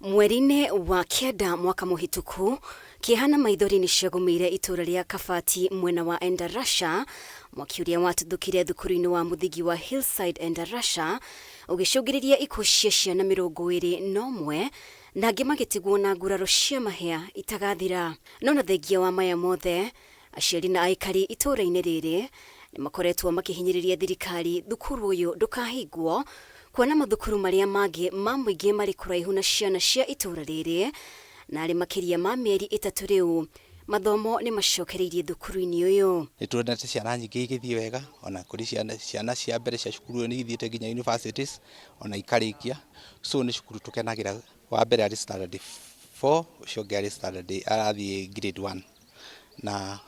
Mweri-inĩ wa kenda mwaka muhituku kihana maithori ni ciagumire itura ria Kabati mwena wa Endarasha mwaki uria watuthukire thukuru-ini wa muthingi wa Hillside Endarasha ugicungiriria ikuũ cia ciana 21 na angĩ magitigwo na nguraro cia mahia itagathira. No na thengia wa maya mothe, aciari na aikari itura-ini riri ni makoretwo makihinyiriria thirikari thukuru uyu ndukahingwo, kuona mathukuru maria mangi ma muingi mari kuraihu na ciana cia itura riri, na ari makiria ma mieri 3 riu mathomo ni macokereirie thukuru-ini uyu. Nituonete ciana nyingi igithie wega, ona kuri ciana cia mbere cia cukuru ni igithiete nginya universities ona ikarikia, so ni cukuru tukenagira. Wa mbere ari standard 4 ucio ngari standard arathie grade 1 na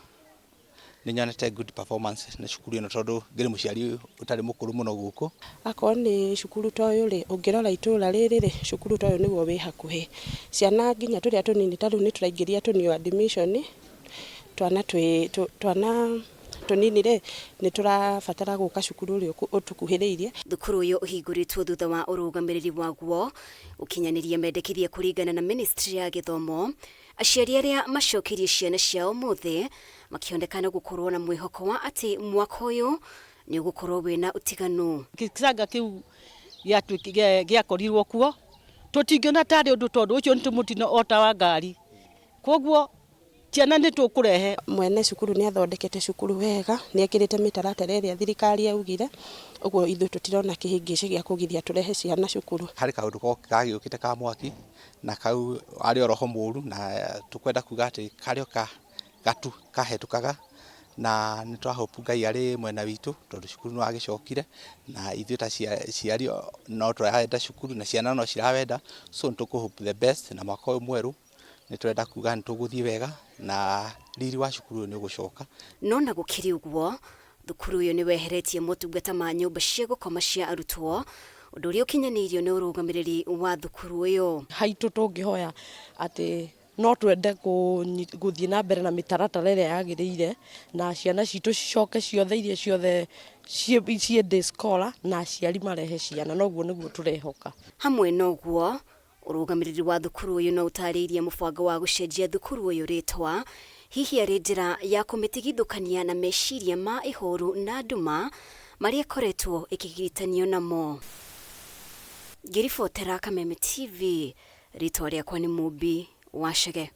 ninyonete good performance na cukuru ino tondu ngiri muciari utari mukuru muno guku. Akon ni cukuru toyo ri ungirora itura riri ri cukuru toyo niguo wi hakuhi. Ciana nginya turia tunini taru ni turaingiria tunio admission twana tunini ri ni turabatara guka cukuru ri utukuhiriirie. Thukuru uyu uhinguritwo thutha wa urugamiriri waguo ukinyaniria mendekithia kuringana na Ministry ya Githomo. Aciari aria macokirie ciana ciao muthi makionekana gukorwo na mwihoko wa ati mwaka uyu ni ugukorwo wina utiganu. Kisanga kiu giakorirwo kuo tutingiona tari undu tondu ucio ni mutino ota wa ngari, koguo ciana ni tukurehe. Mwene cukuru ni athondekete cukuru wega, ni ekirite mitaratara iria thirikari yaugire, uguo ithu tutirona kihingici gia kugithia turehe ciana cukuru. Hari kaundu ko kagiukite ka mwaki na kau ari oroho muru, na tukwenda kuga ati kario gatu kahetukaga, na ni twahope Ngai ari mwena witu tondu cukuru no agicokire na ithuĩ ta ciari no turahenda cukuru na ciana no cirawenda, so nitukuhope the best na mwaka uyu mweru ni turenda kuga nituguthie wega na riri wa cukuru ni ugucoka. No na gukiri uguo, thukuru uyu ni weheretie motungata ma nyumba cia gukoma cia arutwo, undu uria ukinyaniirio ni urugamiriri wa thukuru uyu. Haitu tungihoya ati no twende guthie na mbere na mitaratara iria yagiriire na ciana citu cicoke ciothe iria ciothe cie day scholar na aciari marehe ciana, noguo niguo turehoka. Hamwe noguo urugamiriri wa thukuru uyu no utariirie mubango wa gucenjia thukuru uyu ritwa, hihi ari njira ya kumitigithukania na meciria ma ihoru na nduma maria koretwo ikigiritanio namo. Ngiribotera Kameme TV, ritwa riakwa ni Mubi Wachege.